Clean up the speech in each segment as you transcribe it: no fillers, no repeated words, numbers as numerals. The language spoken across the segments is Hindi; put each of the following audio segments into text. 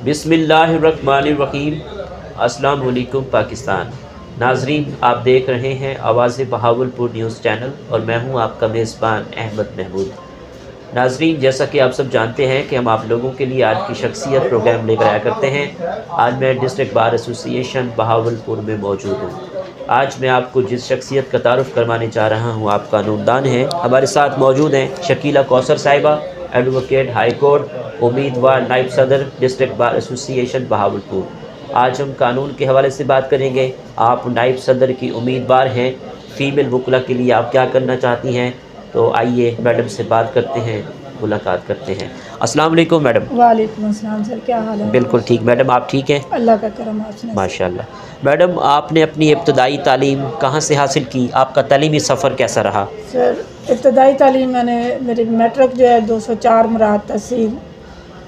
बिस्मिल्लाहिर्रहमानिर्रहीम। अस्सलाम वालेकुम पाकिस्तान। नाजरीन, आप देख रहे हैं आवाज़ बहावलपुर न्यूज़ चैनल और मैं हूं आपका मेज़बान अहमद महमूद। नाजरीन, जैसा कि आप सब जानते हैं कि हम आप लोगों के लिए आज की शख्सियत प्रोग्राम लेकर आया करते हैं। आज मैं डिस्ट्रिक्ट बार एसोसिएशन बहावलपुर में मौजूद हूँ। आज मैं आपको जिस शख्सियत का तारुफ़ करवाने जा रहा हूँ आप कानूनदान हैं। हमारे साथ मौजूद हैं शकीला कौसर साहिबा, एडवोकेट हाई कोर्ट, उम्मीदवार नायब सदर डिस्ट्रिक्ट बार एसोसिएशन बहावलपुर। आज हम कानून के हवाले से बात करेंगे। आप नायब सदर की उम्मीदवार हैं, फ़ीमेल वकला के लिए आप क्या करना चाहती हैं? तो आइए मैडम से बात करते हैं, मुलाकात करते हैं। अस्सलाम वालेकुम मैडम। वालेकुम अस्सलाम सर, क्या हाल है? बिल्कुल ठीक मैडम, आप ठीक हैं? अल्लाह का करम, आप सुनाइए। माशाल्लाह। मैडम, आपने अपनी इब्तदाई तालीम कहाँ से हासिल की? आपका तालीमी सफ़र कैसा रहा? सर, इब्तदाई तालीम मैंने मेरी मैट्रिक जो है 204 मुराद तहसील,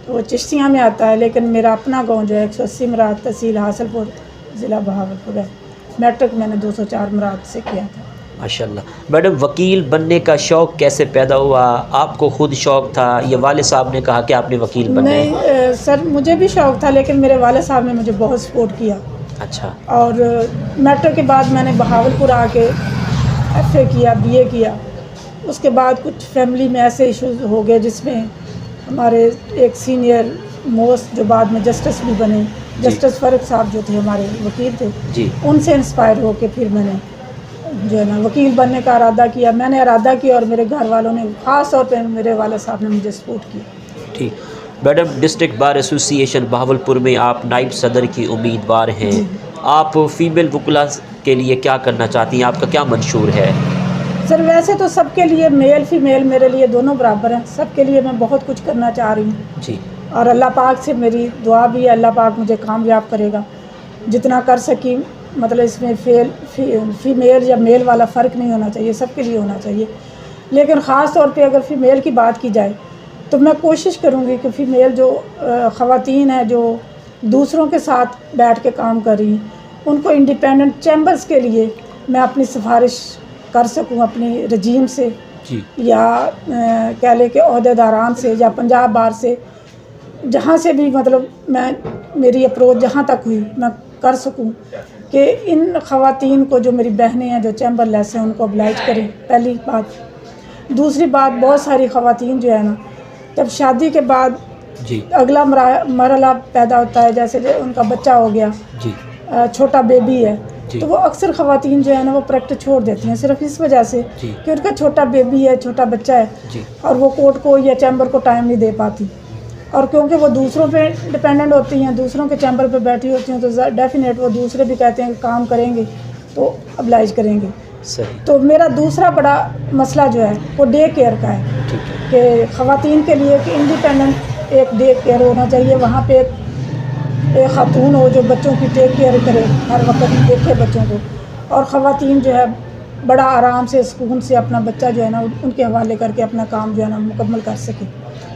वो चिश्तिया में आता है, लेकिन मेरा अपना गांव जो है 180 मुराद तहसील हासिलपुर ज़िला बहावलपुर है। मैट्रिक मैंने 204 मुराद से किया था। माशाल्लाह। मैडम, वकील बनने का शौक़ कैसे पैदा हुआ? आपको खुद शौक़ था या वाले साहब ने कहा कि आपने वकील बनना है? नहीं सर, मुझे भी शौक़ था, लेकिन मेरे वाले साहब ने मुझे बहुत सपोर्ट किया। अच्छा। और मैट्रिक के बाद मैंने बहावलपुर आके FA किया, BA किया। उसके बाद कुछ फैमिली में ऐसे इश्यूज़ हो गए जिसमें हमारे एक सीनियर मोस्ट जो बाद में जस्टिस भी बने, जस्टिस फ़ारूक साहब जो थे हमारे वकील थे जी। उनसे इंस्पायर होकर फिर मैंने जो है ना वकील बनने का इरादा किया। मैंने इरादा किया और मेरे घर वालों ने, ख़ास तौर पे मेरे वाले साहब ने मुझे सपोर्ट किया। ठीक। Madam, district bar association Bahawalpur में आप नायब सदर की उम्मीदवार हैं। आप फ़ीमेल वकला के लिए क्या करना चाहती हैं? आपका क्या मंशूर है? सर, वैसे तो सबके लिए, मेल फीमेल मेरे लिए दोनों बराबर हैं। सबके लिए मैं बहुत कुछ करना चाह रही हूँ जी। और अल्लाह पाक से मेरी दुआ भी है, अल्लाह पाक मुझे कामयाब करेगा जितना कर सकी। मतलब इसमें फीमेल या मेल वाला फ़र्क नहीं होना चाहिए, सबके लिए होना चाहिए। लेकिन ख़ास तौर पे अगर फ़ीमेल की बात की जाए तो मैं कोशिश करूँगी कि फ़ीमेल जो ख़वातीन हैं जो दूसरों के साथ बैठ के काम कर रही हैं, उनको इंडिपेंडेंट चैम्बर्स के लिए मैं अपनी सिफारिश कर सकूँ अपनी रजीम से जी। या कह लें कि ओहदेदारान से या पंजाब बार से, जहाँ से भी मतलब मेरी अप्रोच जहाँ तक हुई मैं कर सकूं कि इन ख़वातीन को, जो मेरी बहनें हैं जो चैम्बर लेस हैं, उनको oblige करें, पहली बात। दूसरी बात, बहुत सारी ख़वातीन जो है ना, जब शादी के बाद जी। अगला मरहला पैदा होता है, जैसे उनका बच्चा हो गया जी। छोटा बेबी है, तो वो अक्सर ख़वातीन जो है ना वो प्रैक्टिस छोड़ देती हैं सिर्फ इस वजह से कि उनका छोटा बेबी है, छोटा बच्चा है और वो कोर्ट को या चैम्बर को टाइम नहीं दे पाती। और क्योंकि वो दूसरों पे डिपेंडेंट होती हैं, दूसरों के चैम्बर पे बैठी होती हैं, तो डेफिनेट वो दूसरे भी कहते हैं कि काम करेंगे तो oblige करेंगे। सही। तो मेरा दूसरा बड़ा मसला जो है वो डे केयर का है कि ख़वातीन के लिए कि इंडिपेंडेंट एक डे केयर होना चाहिए। वहाँ पे एक खातून हो जो बच्चों की टेक केयर करे, हर वक्त देखे बच्चों को, और ख़वातीन जो है बड़ा आराम से सुकून से अपना बच्चा जो है ना उनके हवाले करके अपना काम जो है ना मुकम्मल कर सके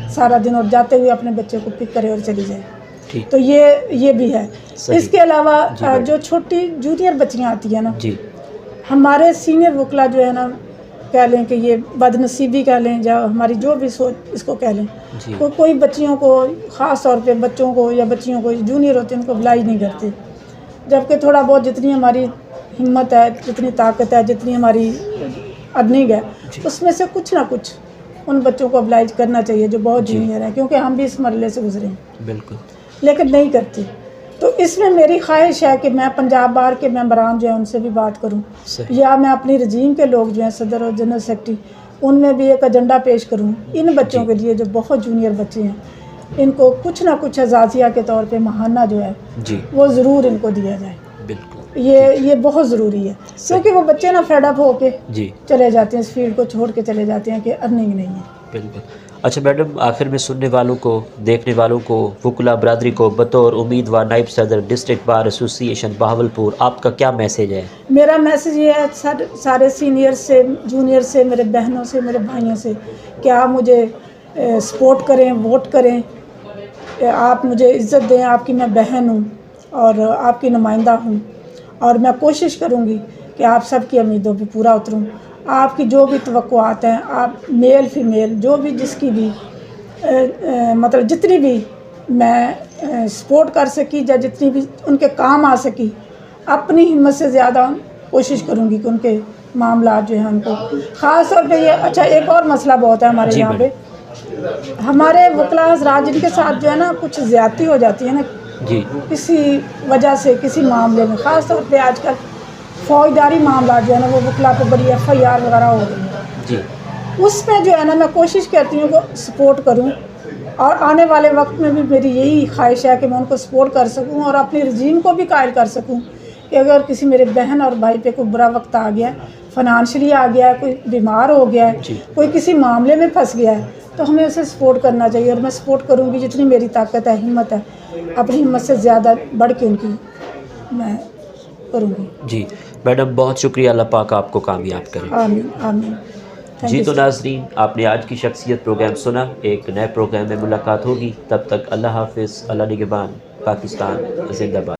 सारा दिन, और जाते हुए अपने बच्चे को पिक करे और चली जाए। तो ये भी है। इसके अलावा जो छोटी जूनियर बच्चियाँ आती हैं ना, हमारे सीनियर वकला जो है ना, कह लें कि ये बदनसीबी कह लें या हमारी जो भी सोच इसको कह लें, तो कोई बच्चियों को, ख़ास तौर पे बच्चों को या बच्चियों को जूनियर होते हैं उनको oblige नहीं करते। जबकि थोड़ा बहुत जितनी हमारी हिम्मत है, जितनी ताकत है, जितनी हमारी अर्निंग है, उसमें से कुछ ना कुछ उन बच्चों को oblige करना चाहिए जो बहुत जूनियर है, क्योंकि हम भी इस मरहले से गुजरे हैं। बिल्कुल। लेकिन नहीं करती। तो इसमें मेरी ख्वाहिश है कि मैं पंजाब बार के मेंबरान जो हैं उनसे भी बात करूं, या मैं अपनी रजीम के लोग जो हैं सदर और जनरल सेक्रेटरी, उनमें भी एक एजेंडा पेश करूं इन बच्चों के लिए जो बहुत जूनियर बच्चे हैं, इनको कुछ ना कुछ एजाज़िया के तौर पे महाना जो है वो ज़रूर इनको दिया जाए। बिल्कुल। ये बहुत ज़रूरी है, क्योंकि वो बच्चे ना फेडअप होके चले जाते हैं, इस फील्ड को छोड़ के चले जाते हैं कि अर्निंग नहीं है। बिल्कुल। अच्छा मैडम, आखिर में सुनने वालों को, देखने वालों को, वकला बरादरी को बतौर उम्मीदवार नायब सदर डिस्ट्रिक्ट बार एसोसिएशन बहावलपुर आपका क्या मैसेज है? मेरा मैसेज ये है सारे सीनियर से, जूनियर से, मेरे बहनों से, मेरे भाइयों से, कि आप मुझे सपोर्ट करें, वोट करें, आप मुझे इज़्ज़त दें। आपकी मैं बहन हूँ और आपकी नुमाइंदा हूँ, और मैं कोशिश करूँगी कि आप सब की उम्मीदों पर पूरा उतरूँ। आपकी जो भी तवक्कुआत हैं, आप मेल फीमेल जो भी जिसकी भी मतलब जितनी भी मैं सपोर्ट कर सकी या जितनी भी उनके काम आ सकी, अपनी हिम्मत से ज़्यादा कोशिश करूँगी कि उनके मामला जो हैं उनको ख़ास तौर पे ये। अच्छा, एक और मसला बहुत है हमारे यहाँ पे, हमारे वकला हज़रात जिनके साथ जो है ना कुछ ज़्यादती हो जाती है ना जी, किसी वजह से, किसी मामले में, ख़ास तौर पे आजकल फौजदारी मामला जो है ना वो वकला पे बड़ी FIR वगैरह हो रही है जी, उसमें जो है ना मैं कोशिश करती हूँ कि सपोर्ट करूँ, और आने वाले वक्त में भी मेरी यही ख्वाहिश है कि मैं उनको सपोर्ट कर सकूँ और अपनी रजीम को भी कायल कर सकूँ कि अगर किसी मेरे बहन और भाई पे कोई बुरा वक्त आ गया है, फाइनेंशियली आ गया है, कोई बीमार हो गया है, कोई किसी मामले में फंस गया है, तो हमें उसे सपोर्ट करना चाहिए। और मैं सपोर्ट करूँगी जितनी मेरी ताकत है, हिम्मत है, अपनी हिम्मत से ज़्यादा बढ़ के उनकी मैं करूँगी। जी मैडम, बहुत शुक्रिया, अल्लाह पाक आपको कामयाब करे। आमीन आमीन। जी तो नाज़रीन, आपने आज की शख्सियत प्रोग्राम सुना। एक नए प्रोग्राम में मुलाकात होगी, तब तक अल्लाह हाफिज़, अल्लाह निगहबान, पाकिस्तान जिंदाबाद।